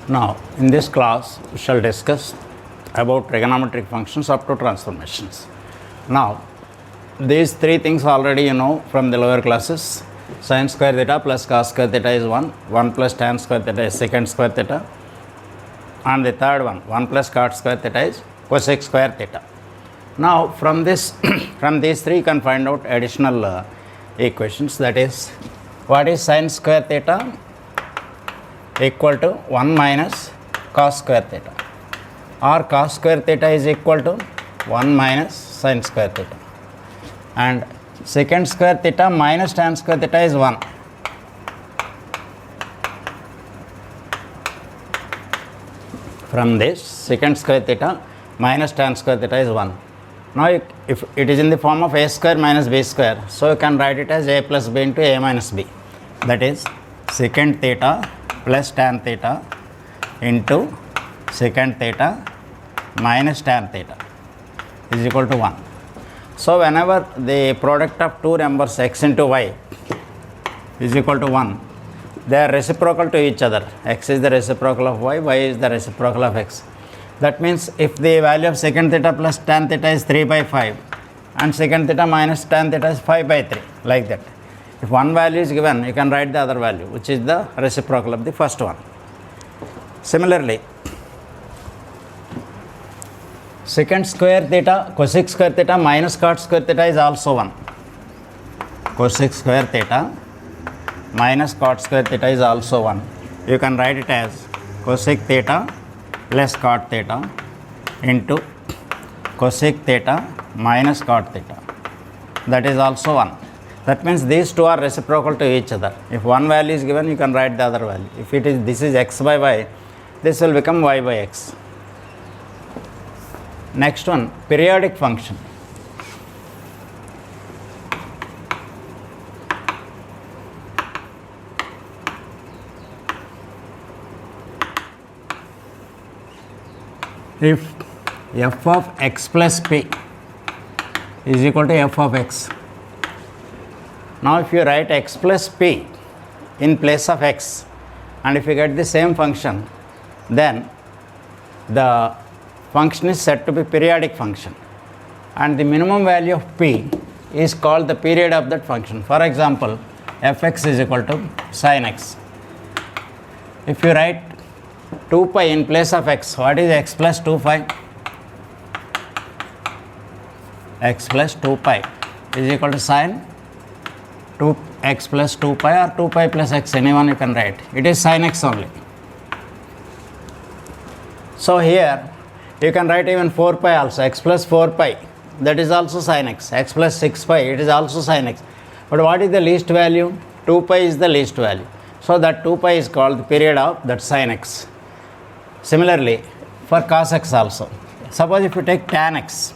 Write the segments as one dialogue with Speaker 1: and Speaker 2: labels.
Speaker 1: Now, in this class, we shall discuss about trigonometric functions up to transformations. Now, these three things already you know from the lower classes. Sin square theta plus cos square theta is 1, 1 plus tan square theta is secant square theta, and the third one, 1 plus cot square theta is cosec square theta. Now, from this, from these three, you can find out additional equations. That is, what is sin square theta? Equal to 1 minus cos square theta, or cos square theta is equal to 1 minus sin square theta, and secant square theta minus tan square theta is 1. From this, secant square theta minus tan square theta is 1. Now, if it is in the form of a square minus b square, so you can write it as a plus b into a minus b. That is, secant theta plus tan theta into secant theta minus tan theta is equal to 1. So, whenever the product of two numbers x into y is equal to 1, they are reciprocal to each other. X is the reciprocal of y, y is the reciprocal of x. That means, if the value of secant theta plus tan theta is 3 by 5 and secant theta minus tan theta is 5 by 3, like that. If one value is given, you can write the other value, which is the reciprocal of the first one. Similarly, secant square theta, cosec square theta minus cot square theta is also 1. Cosec square theta minus cot square theta is also 1. You can write it as cosec theta plus cot theta into cosec theta minus cot theta. That is also 1. That means these two are reciprocal to each other. If one value is given, you can write the other value. If it is, this is x by y, this will become y by x. Next one, periodic function. If f of x plus p is equal to f of x. Now, if you write x plus p in place of x, and if you get the same function, then the function is said to be periodic function, and the minimum value of p is called the period of that function. For example, fx is equal to sin x. If you write 2 pi in place of x, what is x plus 2 pi? X plus 2 pi is equal to sin 2x plus 2 pi or 2 pi plus x, anyone you can write. It is sin x only. So, here you can write even 4 pi also, x plus 4 pi, that is also sin x, x plus 6 pi, it is also sin x. But what is the least value? 2 pi is the least value. So, that 2 pi is called the period of that sin x. Similarly, for cos x also, suppose if you take tan x,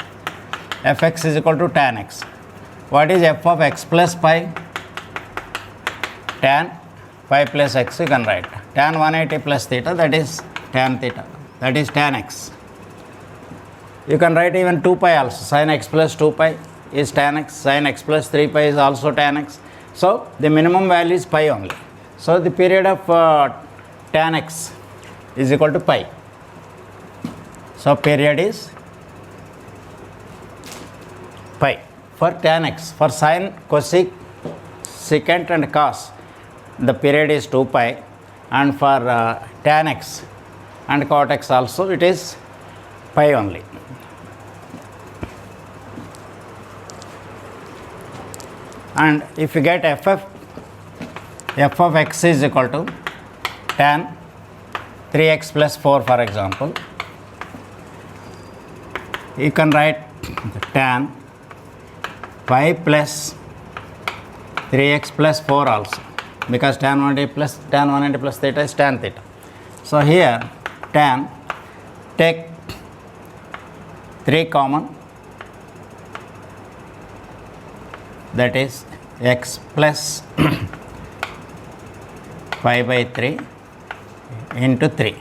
Speaker 1: fx is equal to tan x. What is f of x plus pi? Tan pi plus x you can write. Tan 180 plus theta, that is tan theta, that is tan x. You can write even 2 pi also. Sin x plus 2 pi is tan x. Sin x plus 3 pi is also tan x. So, the minimum value is pi only. So, the period of tan x is equal to pi. So, period is pi for tan x. For sin, cosec, secant and cos, the period is 2 pi, and for tan x and cot x also, it is pi only. And if you get f of x is equal to tan 3x plus 4, for example, you can write tan pi plus 3x plus 4 also, because tan 180 plus theta is tan theta. So, here tan, take 3 common, that is x plus pi by 3 into 3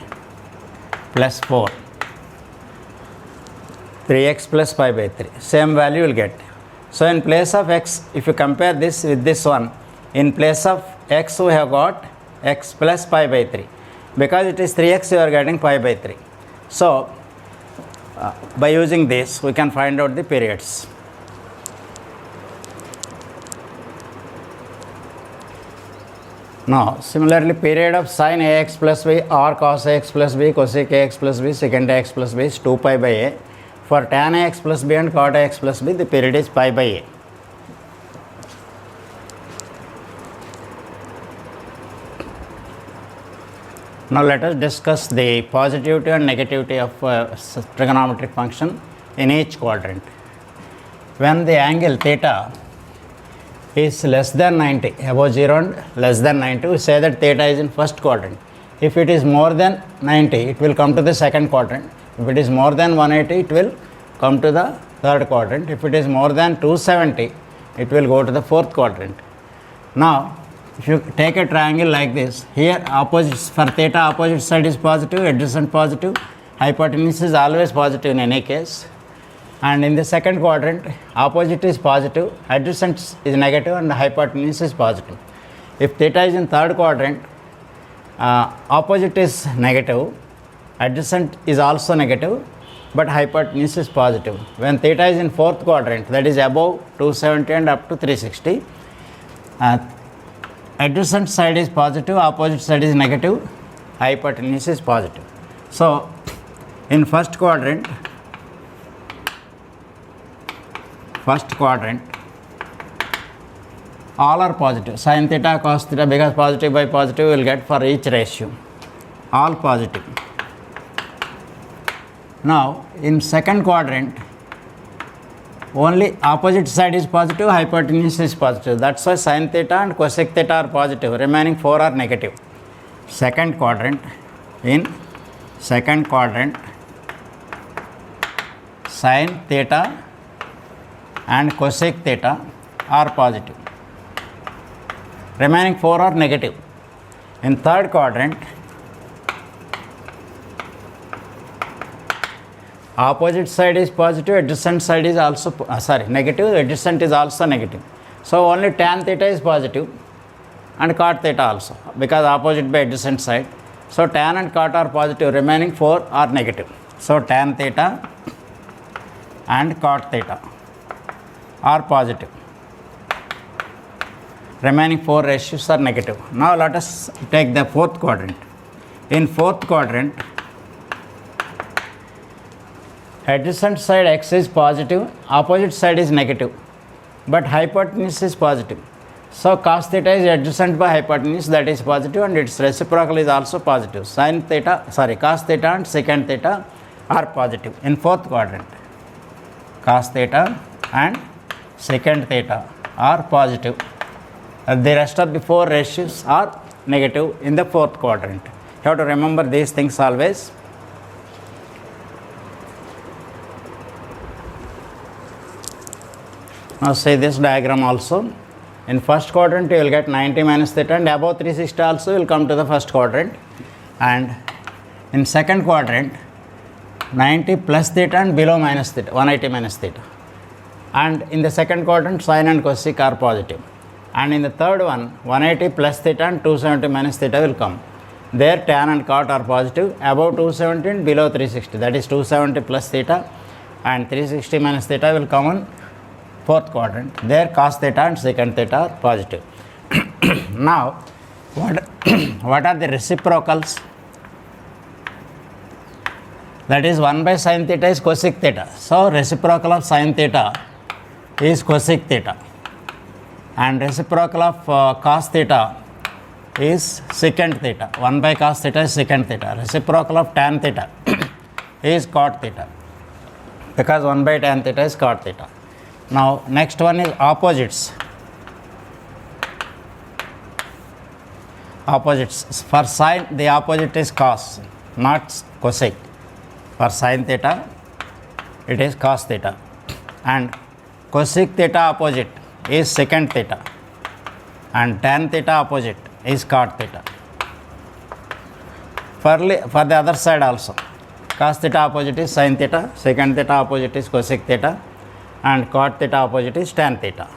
Speaker 1: plus 4, 3x plus pi by 3, same value you will get. So, in place of x, if you compare this with this one, in place of x we have got x plus pi by 3. Because it is 3x, you are getting pi by 3. So by using this we can find out the periods. Now similarly, period of sin ax plus b or cos ax plus b cosec ax plus b secant ax plus b is 2 pi by a. For tan ax plus b and cot ax plus b, the period is pi by a. Now let us discuss the positivity and negativity of trigonometric function in each quadrant. When the angle theta is less than 90, above 0 and less than 90, we say that theta is in first quadrant. If it is more than 90, it will come to the second quadrant. If it is more than 180, it will come to the third quadrant. If it is more than 270, it will go to the fourth quadrant. Now if you take a triangle like this, here opposites for theta, opposite side is positive, adjacent positive, hypotenuse is always positive in any case. And in the second quadrant, opposite is positive, adjacent is negative, and the hypotenuse is positive. If theta is in third quadrant, opposite is negative, adjacent is also negative, but hypotenuse is positive. When theta is in fourth quadrant, that is above 270 and up to 360, adjacent side is positive, opposite side is negative, hypotenuse is positive. So in first quadrant, all are positive. Sin theta, cos theta, because positive by positive we will get for each ratio, all positive. Now in second quadrant, only opposite side is positive, hypotenuse is positive. That's why sin theta and cosec theta are positive, remaining 4 are negative. Second quadrant, in second quadrant, sin theta and cosec theta are positive, remaining 4 are negative. In third quadrant, opposite side is positive, adjacent side is also negative, adjacent is also negative. So only tan theta is positive and cot theta also, because opposite by adjacent side. So tan and cot are positive, remaining 4 are negative. So tan theta and cot theta are positive, remaining 4 ratios are negative. Now let us take the fourth quadrant. In fourth quadrant, adjacent side x is positive, opposite side is negative, but hypotenuse is positive. So cos theta is adjacent by hypotenuse, that is positive, and its reciprocal is also positive. Cos theta and secant theta are positive in fourth quadrant. Cos theta and secant theta are positive. The rest of the 4 ratios are negative in the fourth quadrant. You have to remember these things always. Now see this diagram also. In first quadrant you will get 90 minus theta, and above 360 also will come to the first quadrant. And in second quadrant, 90 plus theta and below minus theta, 180 minus theta. And in the second quadrant, sin and cosec are positive. And in the third one, 180 plus theta and 270 minus theta will come. There tan and cot are positive, above 270 and below 360, that is 270 plus theta and 360 minus theta will come on fourth quadrant. There cos theta and secant theta are positive. Now what are the reciprocals? That is 1 by sin theta is cosec theta. So reciprocal of sin theta is cosec theta, and reciprocal of cos theta is secant theta. 1 by cos theta is secant theta. Reciprocal of tan theta is cot theta, because 1 by tan theta is cot theta. Now next one is opposites. Opposites. For sin, the opposite is cos, not cosec. For sin theta, it is cos theta, and cosec theta opposite is secant theta, and tan theta opposite is cot theta. For the other side also, cos theta opposite is sin theta, secant theta opposite is cosec theta, and cot theta opposite is tan theta.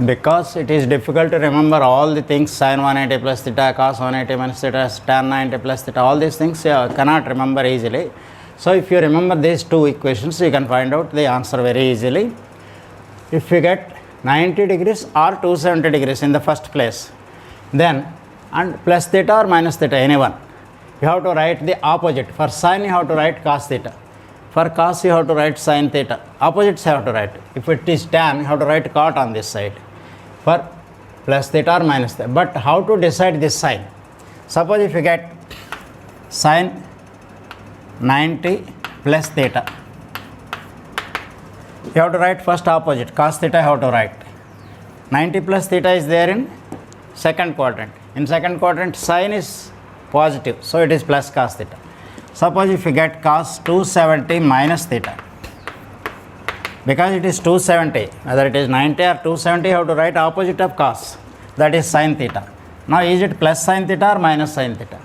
Speaker 1: Because it is difficult to remember all the things, sin 180 plus theta, cos 180 minus theta, tan 90 plus theta, all these things you cannot remember easily. So if you remember these two equations, you can find out the answer very easily. If you get 90 degrees or 270 degrees in the first place, then and plus theta or minus theta, anyone, you have to write the opposite. For sin you have to write cos theta. For cos you have to write sin theta. Opposites you have to write. If it is tan, you have to write cot on this side. For plus theta or minus theta. But how to decide this sign? Suppose if you get sin 90 plus theta, you have to write first opposite. Cos theta you have to write. 90 plus theta is there in second quadrant. In second quadrant sin is positive, so it is plus cos theta. Suppose if you get cos 270 minus theta, because it is 270, whether it is 90 or 270, you have to write opposite of cos, that is sin theta. Now is it plus sin theta or minus sin theta?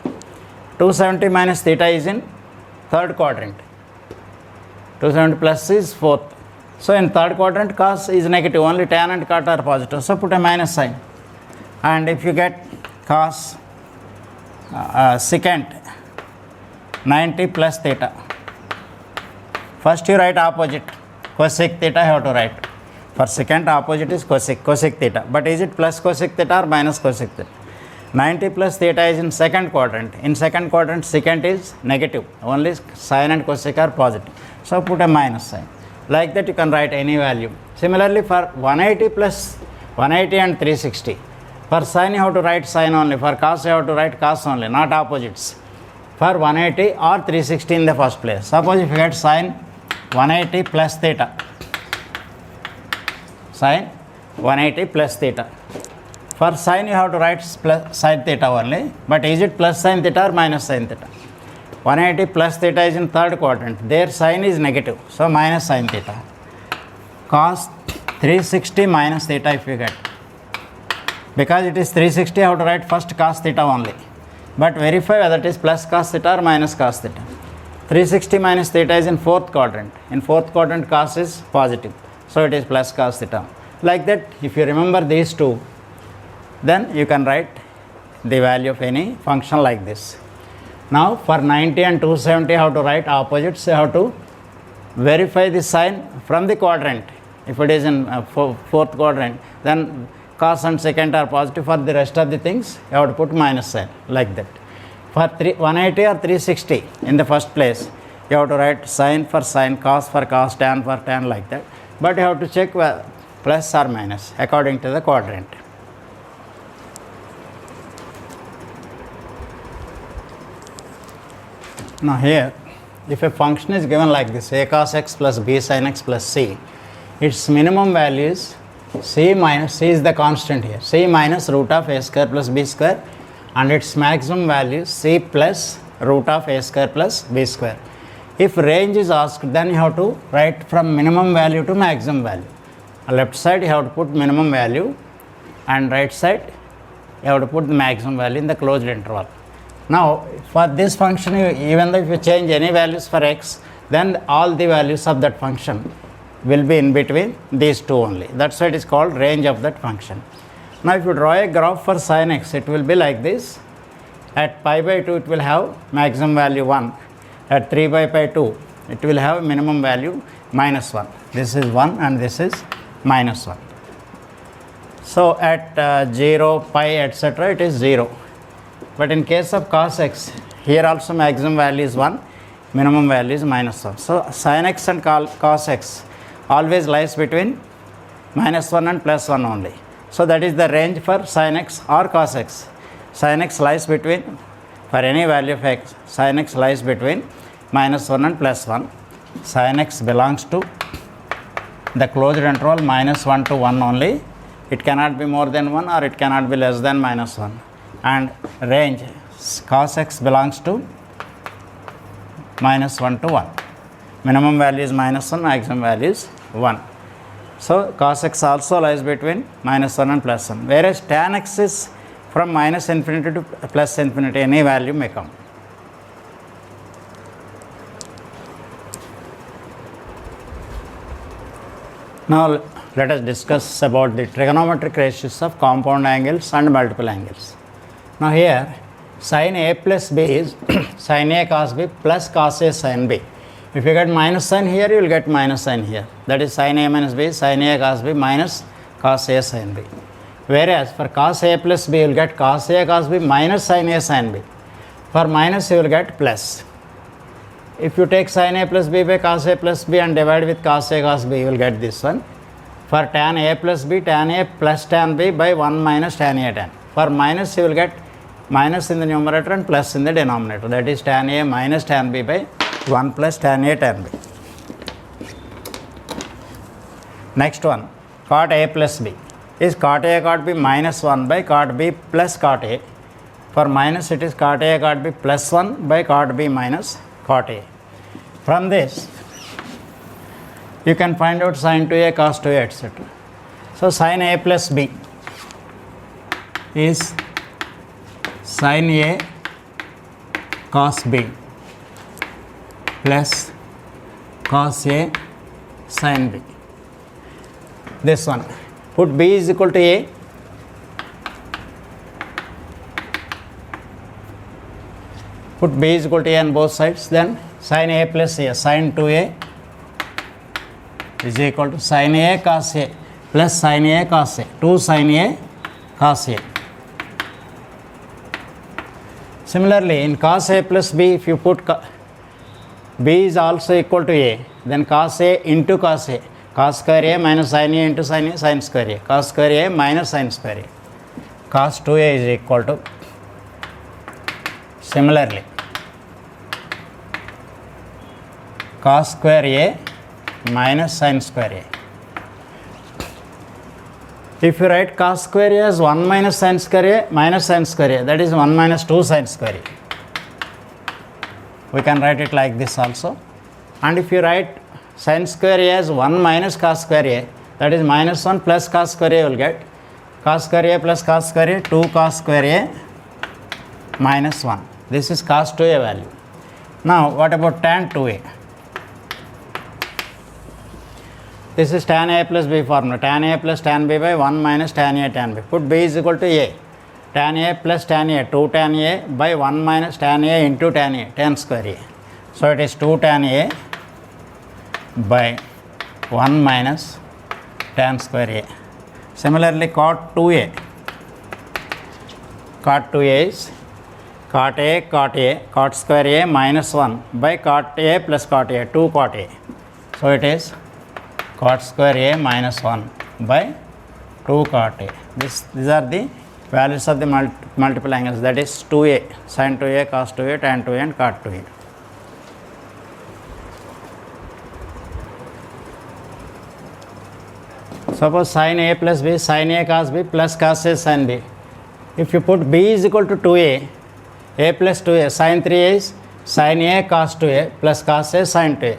Speaker 1: 270 minus theta is in third quadrant, 270 plus is fourth. So in third quadrant cos is negative, only tan and cot are positive, so put a minus sign. And if you get cos secant 90 plus theta, first you write opposite, cosec theta you have to write. For secant opposite is cosec theta, but is it plus cosec theta or minus cosec theta? 90 plus theta is in second quadrant. In second quadrant secant is negative, only sin and cosec are positive, so put a minus sign. Like that you can write any value. Similarly for 180 plus 180 and 360, for sin you have to write sin only, for cos you have to write cos only, not opposites. For 180 or 360 in the first place. Suppose if you get sin 180 plus theta, sin 180 plus theta. For sin you have to write plus sin theta only, but is it plus sin theta or minus sin theta? 180 plus theta is in third quadrant, there sin is negative, so minus sin theta. Cos 360 minus theta if you get, because it is 360 you have to write first cos theta only, but verify whether it is plus cos theta or minus cos theta. 360 minus theta is in fourth quadrant. In fourth quadrant cos is positive, so it is plus cos theta. Like that, if you remember these two, then you can write the value of any function like this. Now for 90 and 270 you have to write opposites, you have to verify the sign from the quadrant. If it is in fourth quadrant, then cos and secant are positive. For the rest of the things you have to put minus sign, like that. For 180 or 360 in the first place, you have to write sin for sin, cos for cos, tan for tan, like that. But you have to check plus or minus according to the quadrant. Now here, if a function is given like this, a cos x plus b sin x plus c, its minimum value is c minus, c is the constant here, c minus root of a square plus b square, and its maximum value is c plus root of a square plus b square. If range is asked, then you have to write from minimum value to maximum value. On left side you have to put minimum value, and right side you have to put the maximum value in the closed interval. Now for this function, even though if you change any values for x, then all the values of that function will be in between these two only. That's why it is called range of that function. Now if you draw a graph for sin x, it will be like this. At pi by 2 it will have maximum value 1. At 3 by pi 2 it will have minimum value minus 1. This is 1 and this is minus 1. So at 0, pi, etc. it is 0. But in case of cos x, here also maximum value is 1, minimum value is minus 1. So sin x and cos x always lies between minus 1 and plus 1 only. So that is the range for sin x or cos x. Sin x lies between, for any value of x, sin x lies between minus 1 and plus 1. Sin x belongs to the closed interval minus 1 to 1 only. It cannot be more than 1 or it cannot be less than minus 1. And range cos x belongs to minus 1 to 1. Minimum value is minus 1, maximum value is 1. So cos x also lies between minus 1 and plus 1, whereas tan x is from minus infinity to plus infinity, any value may come. Now let us discuss about the trigonometric ratios of compound angles and multiple angles. Now here sin A plus B is sin A cos B plus cos A sin B. If you get minus sign here, you will get minus sign here. That is sin A minus B, sin A cos B minus cos A sin B. Whereas for cos A plus B, you will get cos A cos B minus sin A sin B. For minus, you will get plus. If you take sin A plus B by cos A plus B and divide with cos A cos B, you will get this one. For tan A plus B, tan A plus tan B by 1 minus tan A tan. For minus, you will get minus in the numerator and plus in the denominator. That is tan A minus tan B by 1 plus tan A tan B. Next one, cot A plus B is cot A cot B minus 1 by cot B plus cot A. For minus, it is cot A cot B plus 1 by cot B minus cot A. From this, you can find out sin 2A cos 2A etc. So sin A plus B is sin A cos B plus cos A sin B. This one, put B is equal to A. Put B is equal to A on both sides, then sin A plus A, sin 2A is equal to sin A cos A plus sin A cos A, 2 sin A cos A. Similarly, in cos A plus B, if you put B is also equal to A, then cos A into cos A, cos square A minus sin A into sin A, sin square A, cos square A minus sin square A. Cos 2A is equal to, similarly, cos square A minus sin square A. If you write cos square A as 1 minus sin square A minus sin square A, that is 1 minus 2 sin square A. We can write it like this also. And if you write sin square A as 1 minus cos square A, that is minus 1 plus cos square A, you will get cos square A plus cos square A, 2 cos square A minus 1. This is cos 2A value. Now what about tan 2A? This is tan A plus B formula, tan A plus tan B by 1 minus tan A tan B. Put B is equal to A. Tan A plus tan A, 2 tan A by 1 minus tan A into tan A, tan square A. So it is 2 tan A by 1 minus tan square A. Similarly, cot 2A. Cot 2A is cot A, cot square A minus 1 by cot A plus cot A, 2 cot A. So it is cot square A minus 1 by 2 cot A. These are the values of the multiple angles, that is 2A, sin 2A, cos 2A, tan 2A and cot 2A. Suppose sin A plus B, sin A cos B plus cos A sin B. If you put B is equal to 2A, A plus 2A, sin 3A is sin A cos 2A plus cos A sin 2A.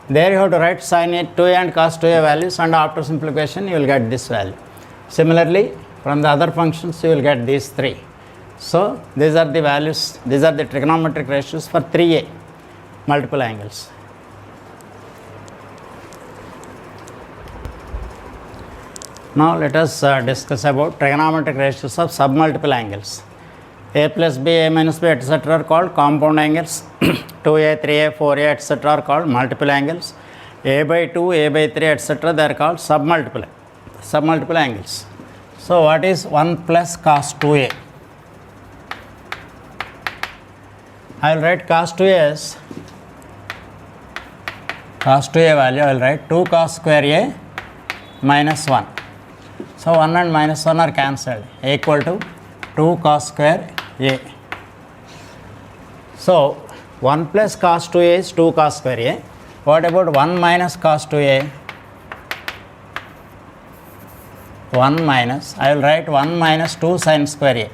Speaker 1: There you have to write sin A 2A and cos 2A values, and after simplification you will get this value. Similarly, from the other functions you will get these 3. So these are the values, these are the trigonometric ratios for 3A multiple angles. Now let us discuss about trigonometric ratios of submultiple angles. A plus B, A minus B, etc. are called compound angles. 2A, 3A, 4A, etc. are called multiple angles. A by 2, A by 3, etc. they are called submultiple angles. So what is 1 plus cos 2A? I will write cos 2A as cos 2A value, I will write 2 cos square A minus 1. So 1 and minus 1 are cancelled, equal to 2 cos square A. So 1 plus cos 2A is 2 cos square A. What about 1 minus cos 2A? 1 minus, I will write 1 minus 2 sin square A.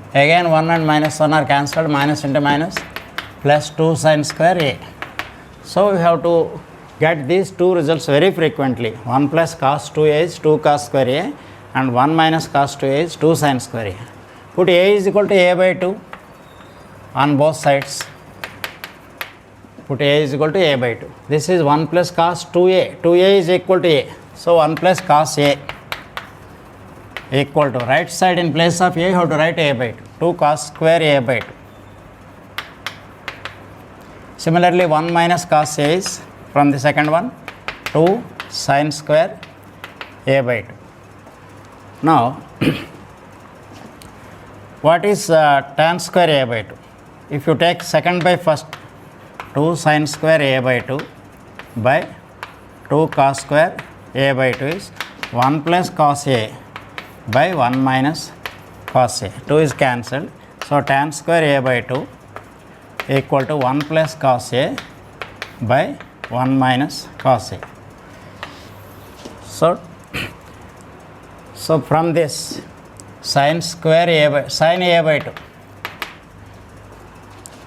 Speaker 1: Again 1 and minus 1 are cancelled, minus into minus, plus 2 sin square A. So we have to get these two results very frequently. 1 plus cos 2A is 2 cos square A and 1 minus cos 2A is 2 sin square A. Put A is equal to A by 2 on both sides. put a is equal to a by 2. This is 1 plus cos 2a. 2a is equal to a. So 1 plus cos a equal to, right side in place of a, you have to write a by 2. 2 cos square a by 2. Similarly, 1 minus cos a is from the second one, 2 sin square a by 2. Now, what is tan square a by 2? If you take second by first, 2 sin square a by 2 by 2 cos square a by 2 is 1 plus cos a by 1 minus cos a. 2 is cancelled. So, tan square a by 2 equal to 1 plus cos a by 1 minus cos a. So from this, sin square a by sin a by 2.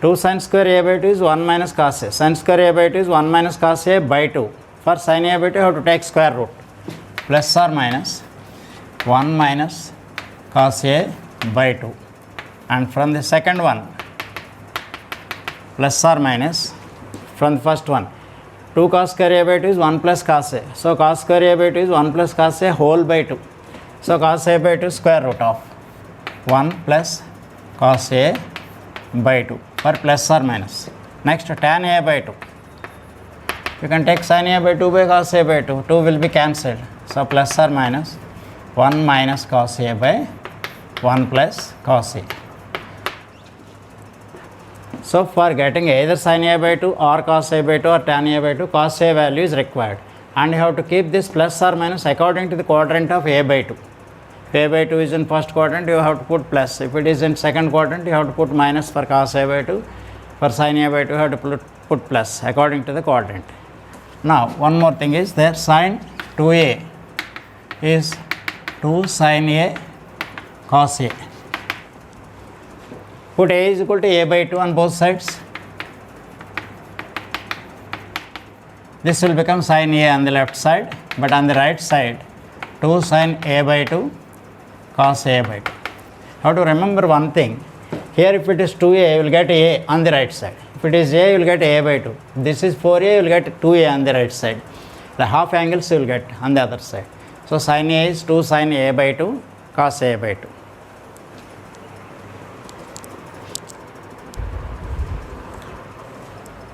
Speaker 1: 2 sin square a by 2 is 1 minus cos a. Sin square a by 2 is 1 minus cos a by 2. For sin a by 2, you have to take square root. Plus or minus 1 minus cos a by 2. And from the second one, plus or minus from the first one, 2 cos square a by 2 is 1 plus cos a. So cos square a by 2 is 1 plus cos a whole by 2. So cos a by 2 square root of 1 plus cos a by 2 for plus or minus. Next, tan a by 2. You can take sin a by 2 by cos a by 2. 2 will be cancelled. So plus or minus 1 minus cos a by 1 plus cos a. So for getting either sin a by 2 or cos a by 2 or tan a by 2, cos a value is required. And you have to keep this plus or minus according to the quadrant of a by 2. If a by 2 is in first quadrant, you have to put plus. If it is in second quadrant, you have to put minus for cos a by 2. For sin a by 2, you have to put plus according to the quadrant. Now, one more thing is there, sin 2a is 2 sin a cos a. Put a is equal to a by 2 on both sides. This will become sin a on the left side, but on the right side, 2 sin a by 2 cos a by 2. Have to remember one thing. Here if it is 2a, you will get a on the right side. If it is a, you will get a by 2. This is 4a, you will get 2a on the right side. The half angles you will get on the other side. So sin a is 2 sin a by 2 cos a by 2.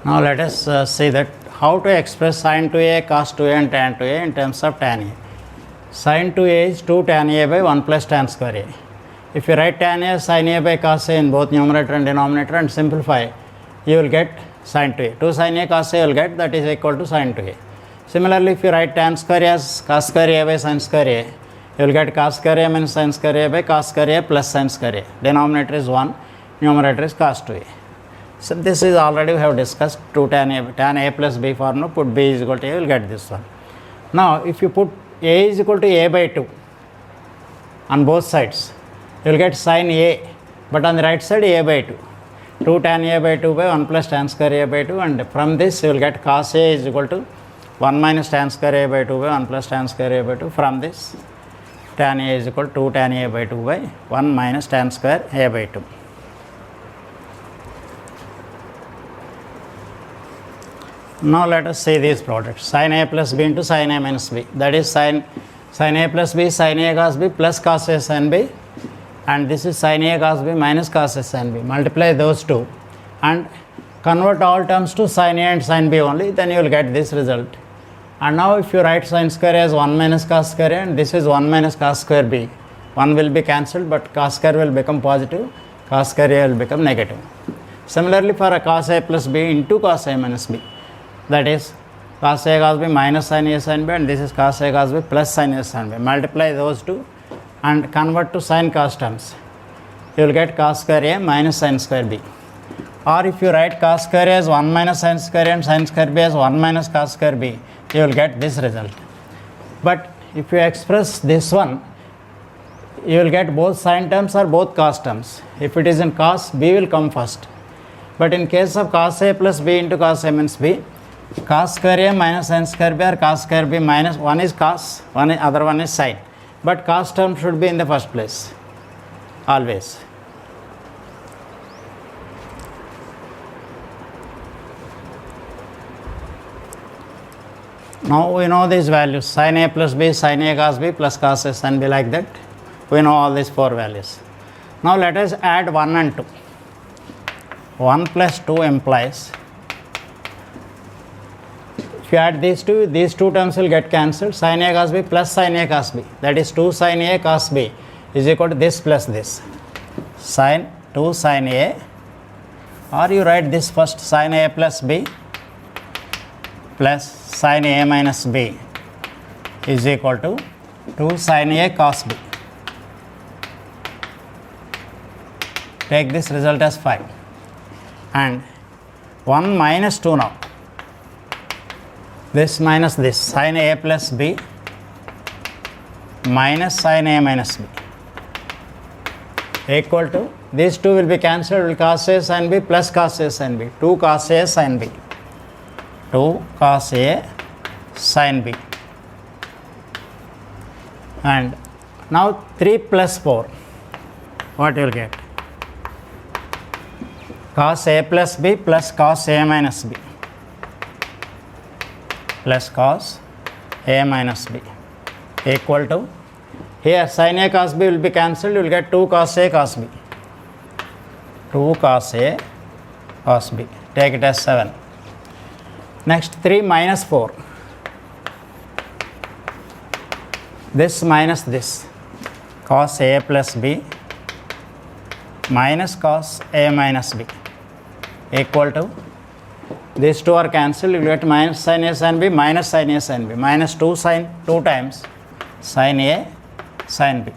Speaker 1: Now let us see that how to express sin 2a, cos 2a and tan 2a in terms of tan a. Sin 2a is 2 tan a by 1 plus tan square a. If you write tan a sin a by cos a in both numerator and denominator and simplify, you will get sin 2a. 2 sin a cos a you will get, that is equal to sin 2a. Similarly, if you write tan square a as cos square a by sin square a, you will get cos square a minus sin square a by cos square a plus sin square a. Denominator is 1, numerator is cos 2a. So this is already we have discussed 2 tan a plus b formula, put b is equal to a, you will get this one. Now if you put a is equal to a by 2 on both sides, you will get sin a, but on the right side a by 2. 2 tan a by 2 by 1 plus tan square a by 2, and from this you will get cos a is equal to 1 minus tan square a by 2 by 1 plus tan square a by 2. From this, tan a is equal to 2 tan a by 2 by 1 minus tan square a by 2. Now let us see these products. Sin a plus b into sin a minus b. That is sin a plus b, sin a cos b plus cos a sin b, and this is sin a cos b minus cos a sin b. Multiply those two and convert all terms to sin a and sin b only, then you will get this result. And now if you write sin square as 1 minus cos square a, and this is 1 minus cos square b, 1 will be cancelled, but cos square will become positive, cos square a will become negative. Similarly, for a cos a plus b into cos a minus b, that is cos a cos b minus sin a sin b, and this is cos a cos b plus sin a sin b. Multiply those two and convert to sin cos terms. You will get cos square a minus sin square b. Or if you write cos square a as 1 minus sin square a and sin square b as 1 minus cos square b, you will get this result. But if you express this one, you will get both sin terms or both cos terms. If it is in cos, b will come first. But in case of cos a plus b into cos a minus b, cos square a minus sin square b or cos square b minus, one is cos, other one is sin. But cos term should be in the first place, always. Now we know these values, sin A plus B, sin A cos B plus cos A sin B, like that. We know all these 4 values. Now let us add 1 and 2. 1 plus 2 implies, if you add these two terms will get cancelled. Sin A cos B plus sin A cos B, that is 2 sin A cos B is equal to this plus this. Sin 2 sin A, or you write this first, sin A plus B plus sin A minus B is equal to 2 sin A cos B. Take this result as 5 and 1 minus 2 now. This minus this, sin A plus B minus sin A minus B equal to, these two will be cancelled, will cos A sin B plus cos A sin B, 2 cos A sin B, 2 cos A sin B. And now 3 plus 4, what you will get? Cos A plus B plus cos A minus B plus cos A minus B equal to, here sin A cos B will be cancelled, you will get 2 cos A cos B, 2 cos A cos B, take it as 7. Next 3 minus 4, this minus this, cos A plus B minus cos A minus B equal to, these two are cancelled, you will get minus sin A sin B minus sin A sin B, minus 2 times sin A sin B.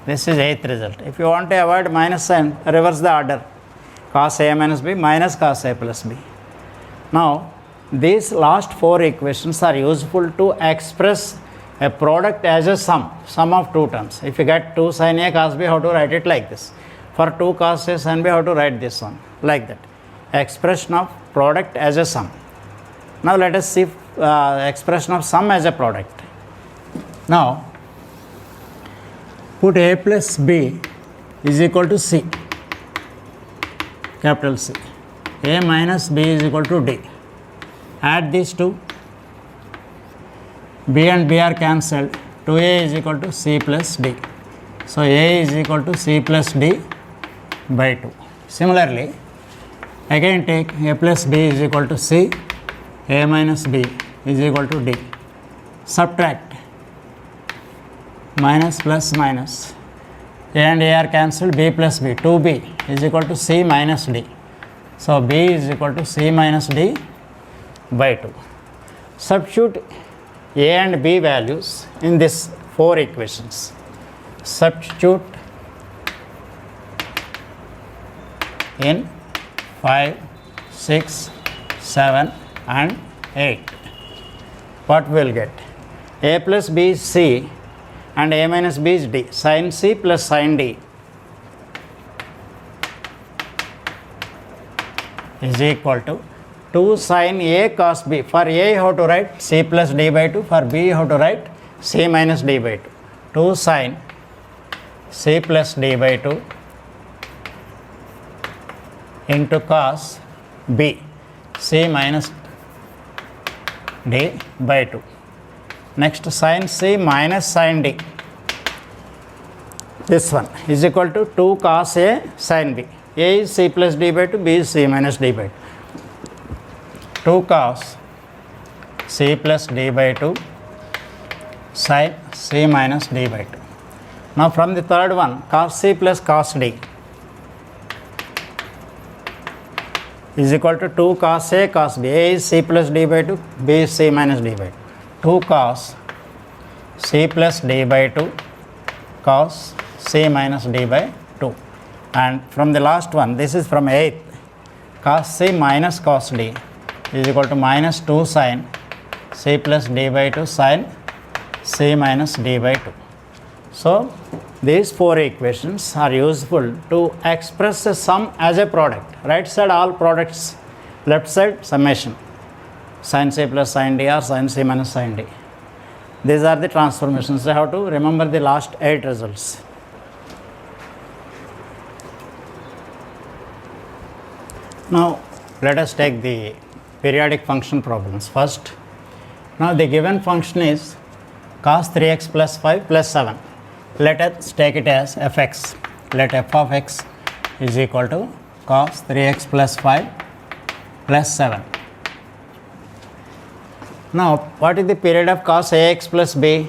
Speaker 1: This is 8th result. If you want to avoid minus sign, reverse the order, cos A minus B minus cos A plus B. Now these last 4 equations are useful to express a product as a sum of 2 terms. If you get 2 sin A cos B, how to write it like this? For 2 cos A sin B, how to write this one? Like that. Expression of product as a sum. Now let us see expression of sum as a product. Now put A plus B is equal to C, capital C. A minus B is equal to D. Add these two. B and B are cancelled. 2A is equal to C plus D. So A is equal to C plus D by 2. Similarly, again take A plus B is equal to C, A minus B is equal to D. Subtract minus plus minus, A and A are cancelled, B plus B, 2B is equal to C minus D. So B is equal to C minus D by 2. Substitute A and B values in this 4 equations. Substitute in 5, 6, 7 and 8. What we will get? A plus B is C and A minus B is D. Sin C plus sin D is equal to 2 sin A cos B. For A you have to write C plus D by 2. For B you have to write C minus D by 2. 2 sin C plus D by 2 into cos B, C minus D by 2. Next sin C minus sin D, this one is equal to 2 cos A sin B. A is C plus D by 2, B is C minus D by 2. 2 cos C plus D by 2 sin C minus D by 2. Now from the third one, cos C plus cos D is equal to 2 cos A cos B. A is C plus D by 2, B is C minus D by 2. 2 cos C plus D by 2 cos C minus D by 2. And from the last one, this is from 8th, cos C minus cos D is equal to minus 2 sin C plus D by 2 sin C minus D by 2. So these 4 equations are useful to express a sum as a product. Right side all products, left side summation, sin C plus sin D or sin C minus sin D. These are the transformations. You have to remember the last 8 results. Now let us take the periodic function problems. First, Now the given function is cos 3x plus 5 plus 7. Let us take it as fx. Let f of x is equal to cos 3x plus 5 plus 7. Now what is the period of cos ax plus b?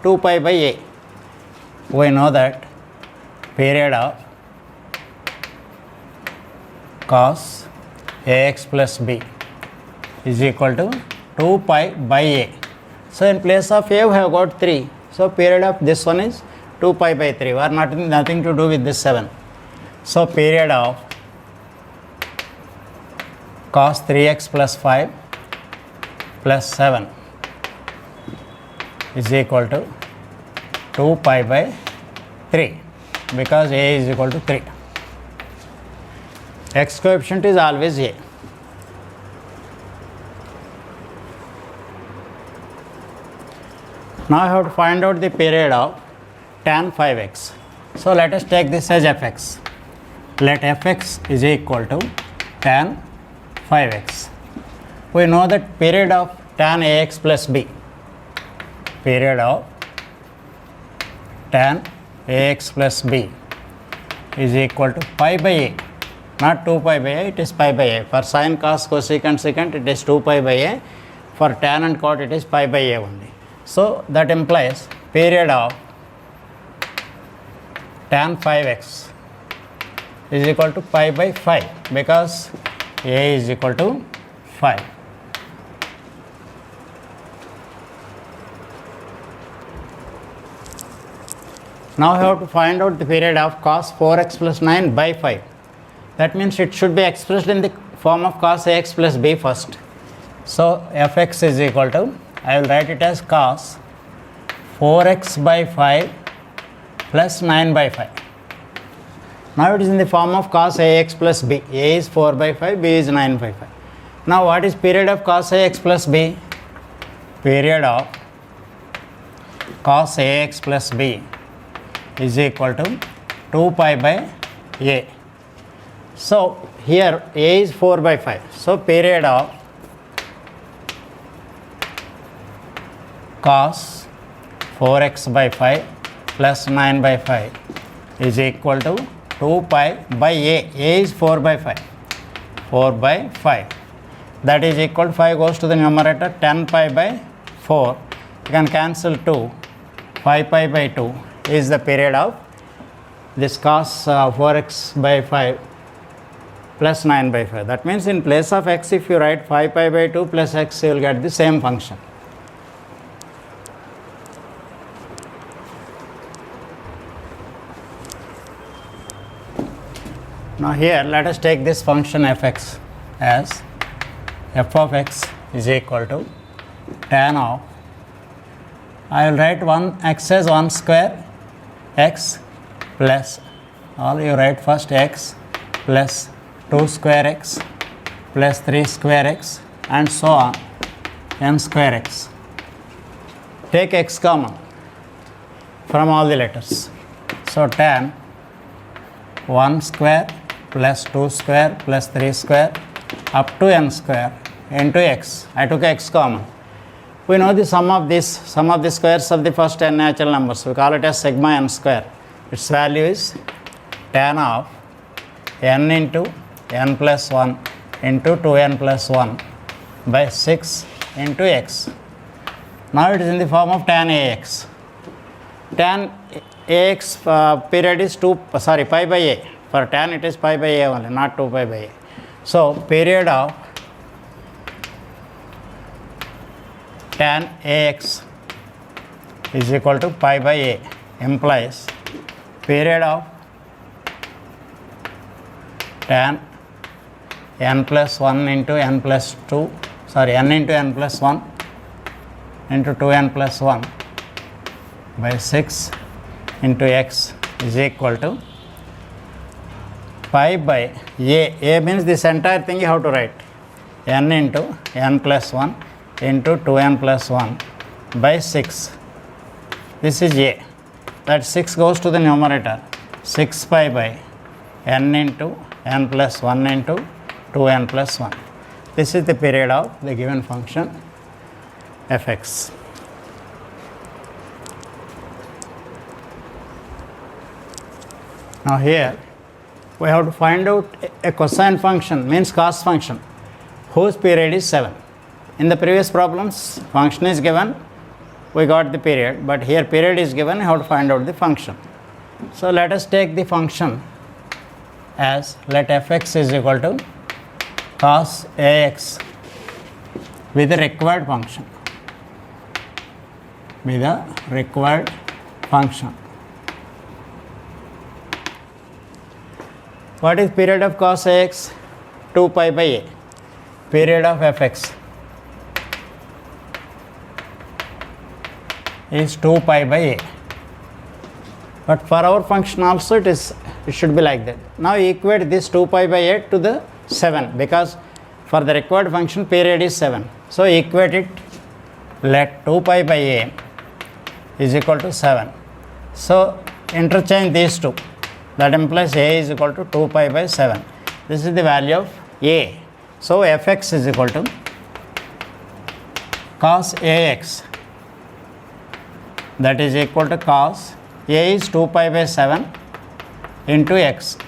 Speaker 1: 2 pi by a. We know that period of cos ax plus b is equal to 2 pi by a. So in place of a we have got 3. So period of this one is 2 pi by 3. We are nothing to do with this 7. So period of cos 3x plus 5 plus 7 is equal to 2 pi by 3 because a is equal to 3. X coefficient is always a. Now I have to find out the period of tan 5x. So let us take this as fx. Let fx is equal to tan 5x. We know that period of tan ax plus b. Period of tan ax plus b is equal to pi by a. Not 2 pi by a, it is pi by a. For sin, cos, cosecant, secant, it is 2 pi by a. For tan and cot, it is pi by a only. So that implies period of tan 5x is equal to pi by 5 because a is equal to 5. Now I have to find out the period of cos 4x plus 9 by 5. That means it should be expressed in the form of cos ax plus b first. So fx is equal to, I will write it as cos 4x by 5 plus 9 by 5. Now it is in the form of cos ax plus b. A is 4 by 5, b is 9 by 5. Now what is period of cos ax plus b? Period of cos ax plus b is equal to 2 pi by a. So here a is 4 by 5. So period of cos 4x by 5 plus 9 by 5 is equal to 2 pi by a. A is 4 by 5. 4 by 5. That is equal to 5 goes to the numerator, 10 pi by 4. You can cancel 2. 5 pi by 2 is the period of this cos 4x by 5 plus 9 by 5. That means in place of x, if you write 5 pi by 2 plus x, you will get the same function. Now here let us take this function fx as f of x is equal to tan of, I will write x as 1 square x plus, all you write first x plus 2 square x plus 3 square x and so on n square x. Take x common from all the letters. So tan 1 square plus 2 square plus 3 square up to n square into x. I took x common. We know the sum of the squares of the first n natural numbers. We call it as sigma n square. Its value is tan of n into n plus 1 into 2n plus 1 by 6 into x. Now it is in the form of tan ax. Tan ax period is pi by a. For tan it is pi by a only, not 2 pi by a. So period of tan ax is equal to pi by a implies period of tan n plus 1 into n plus 2, n into n plus 1 into 2n plus 1 by 6 into x is equal to pi by a. A means this entire thing you have to write n into n plus 1 into 2n plus 1 by 6. This is a. That 6 goes to the numerator. 6 pi by n into n plus 1 into 2n plus 1. This is the period of the given function. fx. Now here we have to find out a cosine function, means cos function, whose period is 7. In the previous problems, function is given, we got the period, but here period is given, we have to find out the function. So let us take the function as, let fx is equal to cos ax with the required function, with the required function. What is period of cos ax? 2 pi by a. Period of fx is 2 pi by a. But for our function also it should be like that. Now equate this 2 pi by a to the 7, because for the required function period is 7. So equate it, let 2 pi by a is equal to 7. So interchange these two. That implies a is equal to 2 pi by 7. This is the value of a. So fx is equal to cos ax, that is equal to cos a is 2 pi by 7 into x.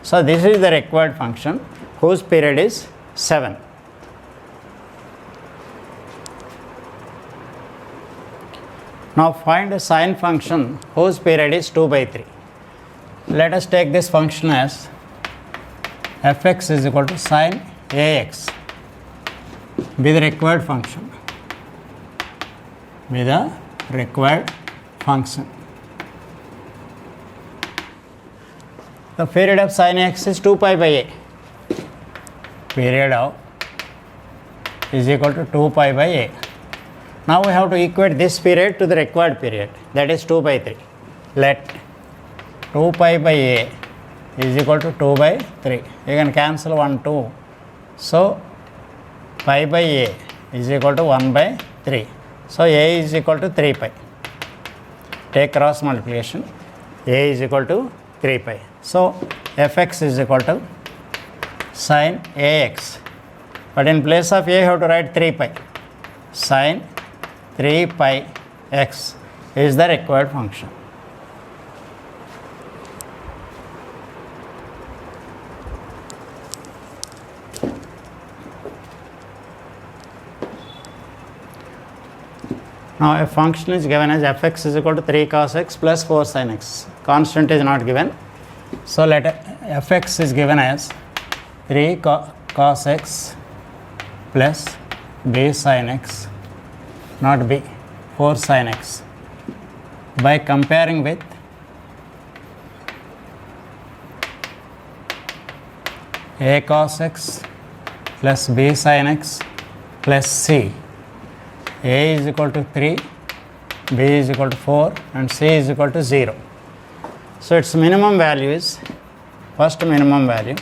Speaker 1: So this is the required function whose period is 7. Now find a sine function whose period is 2 by 3. Let us take this function as fx is equal to sine ax with required function, with a required function. The period of sine x is 2 pi by a. Period of is equal to 2 pi by a. Now we have to equate this period to the required period, that is 2 by 3. Let 2 pi by a is equal to 2 by 3. You can cancel 1, 2. So pi by a is equal to 1 by 3. So a is equal to 3 pi. Take cross multiplication. A is equal to 3 pi. So fx is equal to sine ax. But in place of a, you have to write 3 pi. Sine 3 pi x is the required function. Now a function is given as fx is equal to 3 cos x plus 4 sin x. Constant is not given. So let fx is given as 3 cos x plus b sin x, not b, 4 sin x. By comparing with a cos x plus b sin x plus c. A is equal to 3, b is equal to 4 and c is equal to 0. So its minimum value is, first minimum value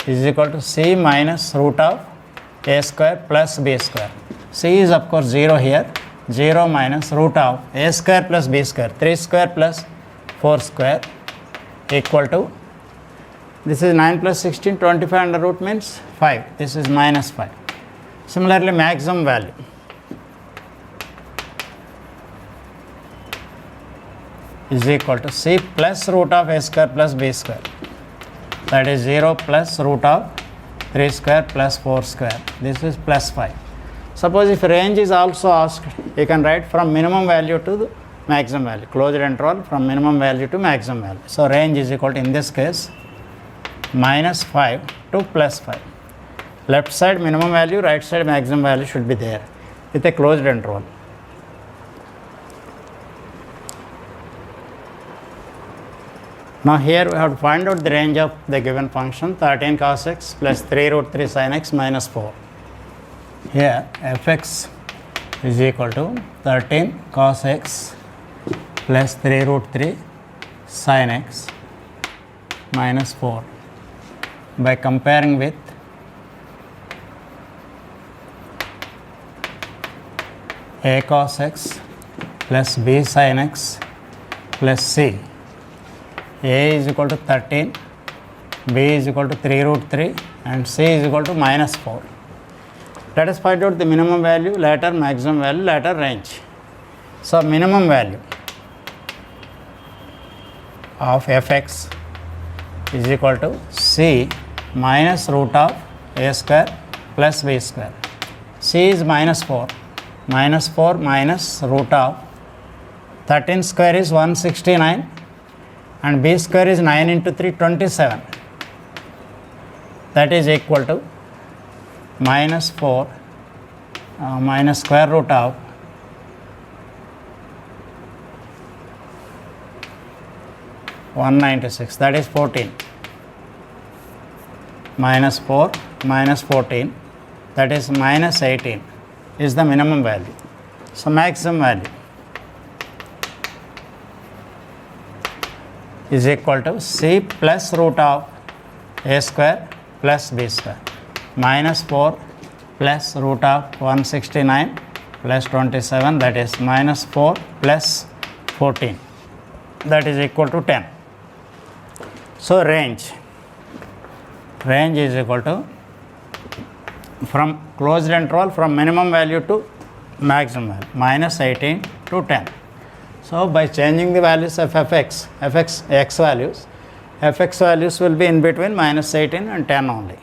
Speaker 1: is equal to c minus root of a square plus b square. C is of course 0 here, 0 minus root of a square plus b square, 3 square plus 4 square equal to, this is 9 plus 16, 25 under root means 5, this is minus 5. Similarly, maximum value is equal to c plus root of a square plus b square, that is 0 plus root of 3 square plus 4 square, this is plus 5. Suppose if range is also asked, you can write from minimum value to the maximum value, closed interval from minimum value to maximum value. So range is equal to, in this case, minus 5 to plus 5. Left side minimum value, right side maximum value should be there with a closed interval. Now here we have to find out the range of the given function, 13 cos x plus 3 root 3 sin x minus 4. Here fx is equal to 13 cos x plus 3 root 3 sin x minus 4. By comparing with a cos x plus b sin x plus c. A is equal to 13, b is equal to 3 root 3 and c is equal to minus 4. Let us find out the minimum value, later maximum value, later range. So, minimum value of fx is equal to c minus root of a square plus b square. C is minus 4 minus root of 13 square is 169 and b square is 9 into 3 27, that is equal to minus 4 minus square root of 196, that is 14, minus 4 minus 14, that is minus 18 is the minimum value. So, maximum value is equal to c plus root of a square plus b square minus 4 plus root of 169 plus 27, that is minus 4 plus 14, that is equal to 10. So, range is equal to from closed interval from minimum value to maximum value minus 18 to 10. So, by changing the values of x values will be in between minus 18 and 10 only.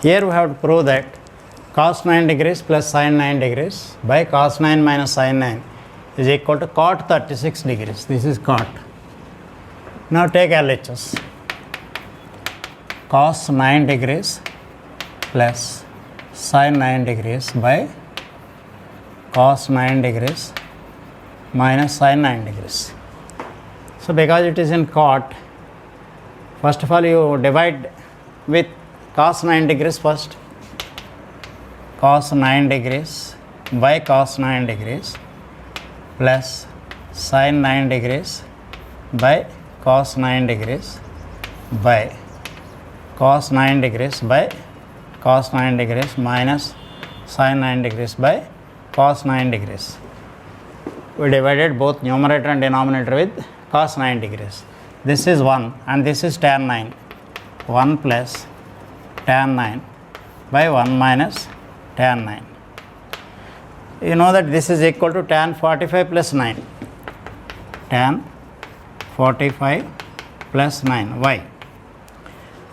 Speaker 1: Here we have to prove that cos 9 degrees plus sin 9 degrees by cos 9 minus sin 9 is equal to cot 36 degrees. This is cot. Now take LHS. Cos 9 degrees plus sin 9 degrees by cos 9 degrees minus sin 9 degrees. So, because it is in cot, first of all you divide with cos 9 degrees first. Cos 9 degrees by cos 9 degrees plus sin 9 degrees by cos 9 degrees by cos 9 degrees by cos 9 degrees minus sin 9 degrees by cos 9 degrees. We divided both numerator and denominator with cos 9 degrees. This is 1 and this is tan 9. 1 plus tan 9 by 1 minus tan 9. You know that this is equal to tan 45 plus 9. Tan 45 plus 9. Why?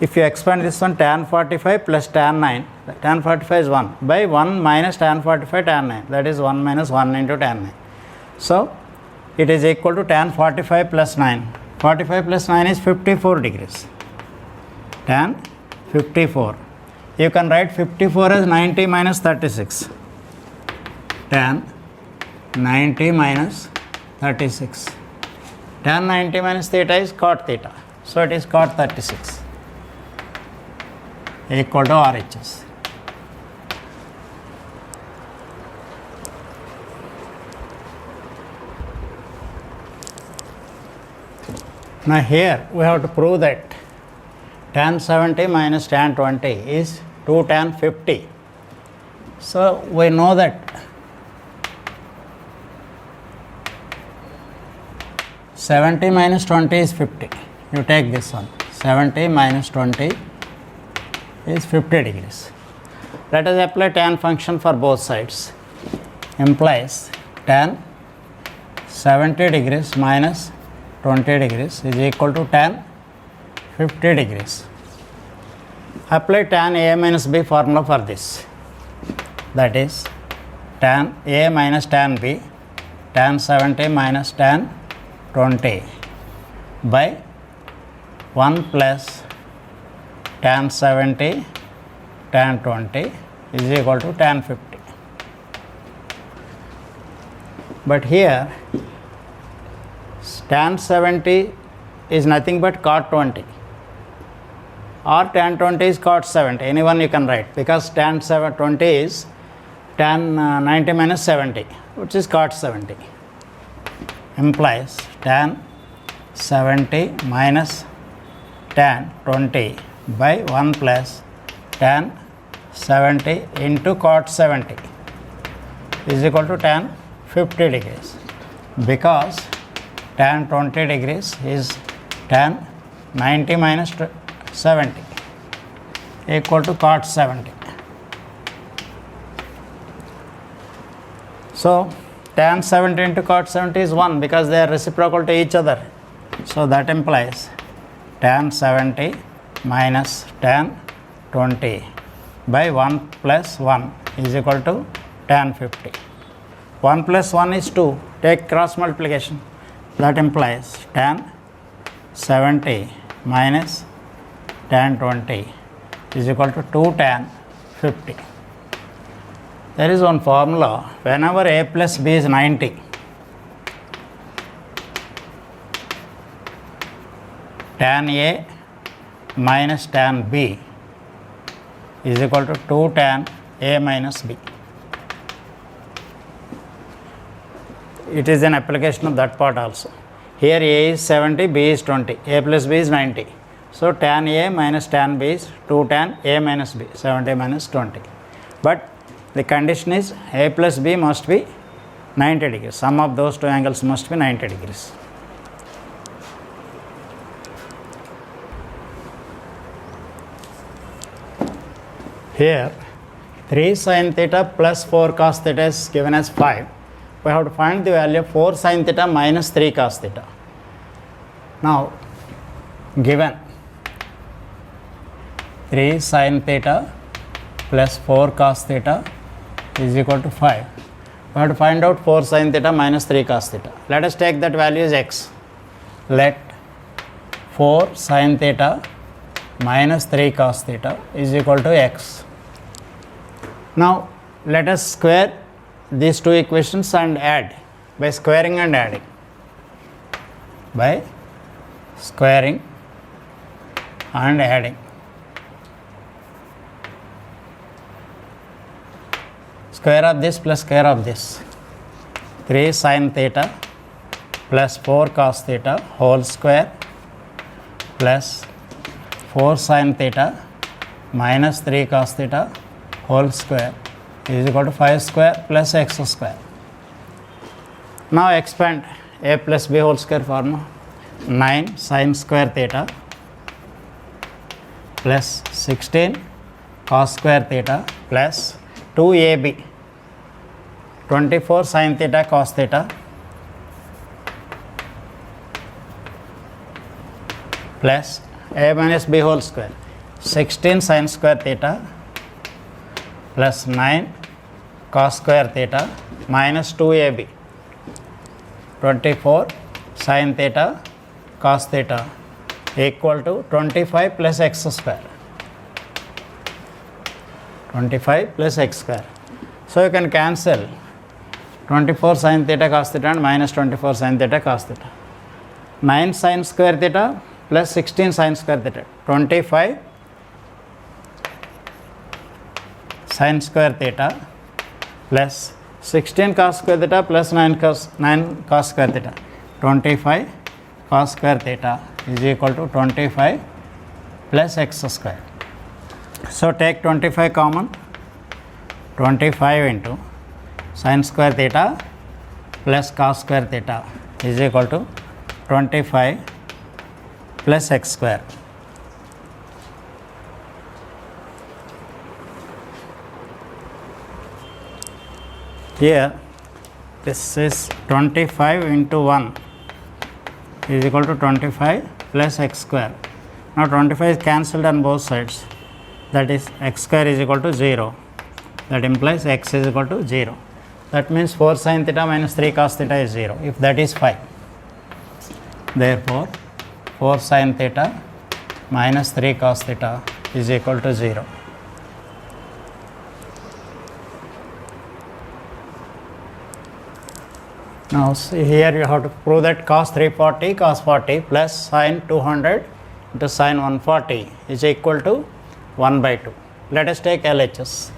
Speaker 1: If you expand this one, tan 45 plus tan 9, tan 45 is 1 by 1 minus tan 45 tan 9, that is 1 minus 1 into tan 9. So, it is equal to tan 45 plus 9. 45 plus 9 is 54 degrees. Tan 54. You can write 54 as 90 minus 36. Tan 90 minus 36. Tan 90 minus theta is cot theta. So, it is cot 36 equal to RHS. Now, here we have to prove that tan 70 minus tan 20 is 2 tan 50. So, we know that 70 minus 20 is 50. You take this one. 70 minus 20 is 50 degrees. Let us apply tan function for both sides. Implies tan 70 degrees minus 20 degrees is equal to tan 50 degrees. Apply tan A minus B formula for this. That is tan A minus tan B, tan 70 minus tan 20 by 1 plus tan 70 tan 20 is equal to tan 50. But here tan 70 is nothing but cot 20 or tan 20 is cot 70, anyone you can write, because tan 20 is tan 90 minus 70, which is cot 70. Implies tan 70 minus tan 20 by 1 plus tan 70 into cot 70 is equal to tan 50 degrees, because tan 20 degrees is tan 90 minus 70 equal to cot 70. So tan 70 into cot 70 is 1 because they are reciprocal to each other. So that implies tan 70 minus tan 20 by 1 plus 1 is equal to tan 50. 1 plus 1 is 2. Take cross multiplication. That implies tan 70 minus tan 20 is equal to 2 tan 50. There is one formula. Whenever a plus b is 90, tan a minus tan b is equal to 2 tan a minus b. It is an application of that part also. Here a is 70, b is 20, a plus b is 90. So tan a minus tan b is 2 tan a minus b, 70 minus 20. But the condition is a plus b must be 90 degrees. Sum of those two angles must be 90 degrees. Here 3 sin theta plus 4 cos theta is given as 5. We have to find the value of 4 sin theta minus 3 cos theta. Now given 3 sin theta plus 4 cos theta is equal to 5. We have to find out 4 sin theta minus 3 cos theta. Let us take that value as x. Let 4 sin theta minus 3 cos theta is equal to x. Now let us square these two equations and add by squaring and adding. By squaring and adding. Square of this plus square of this. 3 sin theta plus 4 cos theta whole square plus 4 sin theta minus 3 cos theta whole square is equal to 5 square plus x square. Now expand a plus b whole square formula. 9 sin square theta plus 16 cos square theta plus 2ab 24 sin theta cos theta plus a minus b whole square 16 sin square theta plus 9 cos square theta minus 2ab 24 sin theta cos theta equal to 25 plus x square. 25 plus x square. So you can cancel 24 sin theta cos theta and minus 24 sin theta cos theta. 9 sin square theta plus 16 sin square theta. 25 sin square theta plus 16 cos square theta plus 9 cos square theta. 25 cos square theta is equal to 25 plus x square. So take 25 common. 25 into sin square theta plus cos square theta is equal to 25 plus x square. Here this is 25 into 1 is equal to 25 plus x square. Now 25 is cancelled on both sides, that is x square is equal to 0. That implies x is equal to 0. That means 4 sin theta minus 3 cos theta is 0 if that is 5. Therefore 4 sin theta minus 3 cos theta is equal to 0. Now see here you have to prove that cos 340 cos 40 plus sin 200 into sin 140 is equal to 1 by 2. Let us take LHS.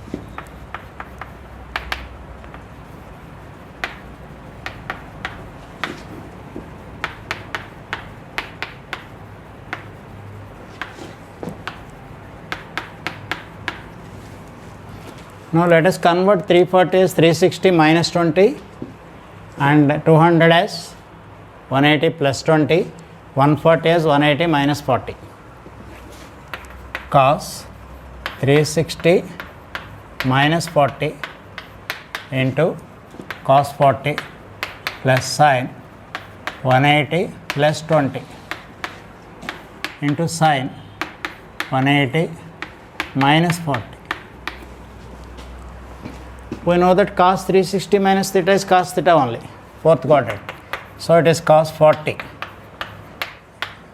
Speaker 1: Now let us convert 340 as 360 minus 20 and 200 as 180 plus 20, 140 as 180 minus 40. cos 360 minus 40 into cos 40 plus sin 180 plus 20 into sin 180 minus 40. We know that cos 360 minus theta is cos theta only, fourth quadrant. So it is cos 40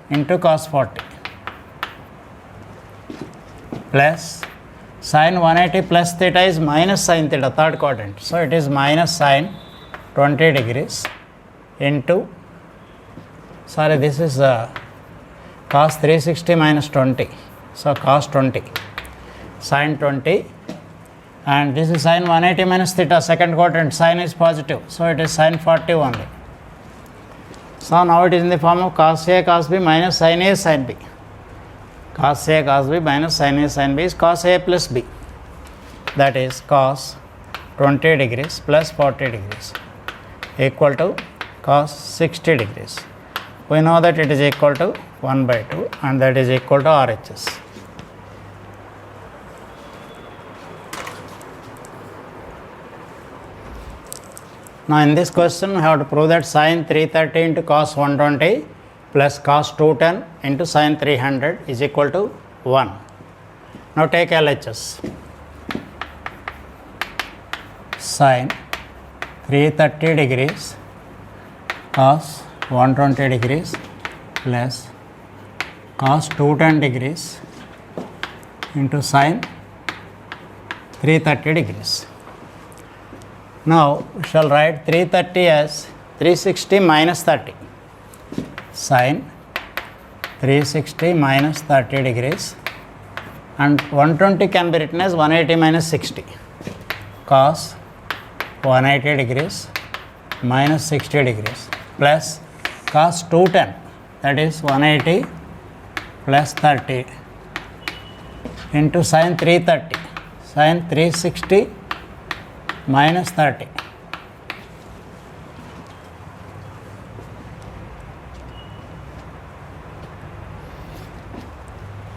Speaker 1: into cos 40 plus sin 180 plus theta is minus sin theta, third quadrant. So it is minus sin 20 degrees into, sorry, this is cos 360 minus 20. So cos 20, sin 20, and this is sin 180 minus theta, second quadrant, sin is positive. So it is sin 40 only. So now it is in the form of cos A cos B minus sin A sin B. Cos A cos B minus sin A sin B is cos A plus B. That is cos 20 degrees plus 40 degrees equal to cos 60 degrees. We know that it is equal to 1 by 2 and that is equal to RHS. Now in this question we have to prove that sin 330 into cos 120 plus cos 210 into sin 300 is equal to 1. Now take LHS. Sin 330 degrees cos 120 degrees plus cos 210 degrees into sin 330 degrees. Now we shall write 330 as 360 minus 30. Sin 360 minus 30 degrees, and 120 can be written as 180 minus 60. Cos 180 degrees minus 60 degrees plus cos 210, that is 180 plus 30 into sin 330, sin 360 minus 30.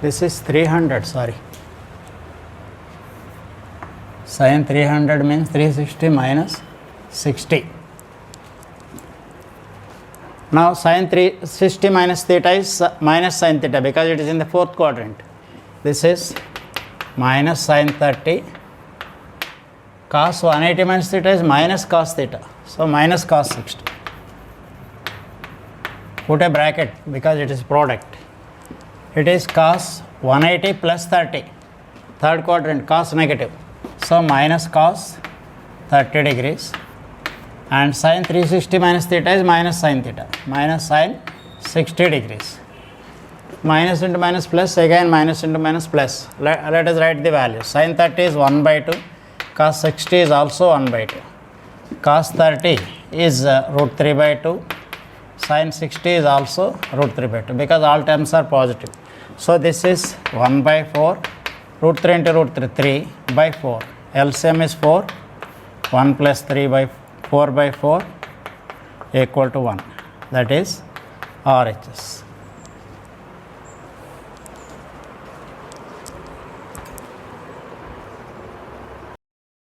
Speaker 1: This is 300, sorry. Sin 300 means 360 minus 60. Now sin 360 minus theta is minus sin theta because it is in the fourth quadrant. This is minus sin 30. Cos 180 minus theta is minus cos theta. So minus cos 60. Put a bracket because it is product. It is cos 180 plus 30. Third quadrant, cos negative. So minus cos 30 degrees. And sin 360 minus theta is minus sin theta. Minus sin 60 degrees. Minus into minus plus, again minus into minus plus. Let us write the values. Sin 30 is 1 by 2. Cos 60 is also 1 by 2. Cos 30 is root 3 by 2. Sin 60 is also root 3 by 2 because all terms are positive. So this is 1 by 4. Root 3 into root 3, 3 by 4. LCM is 4. 1 plus 3 by 4 by 4 equal to 1. That is RHS.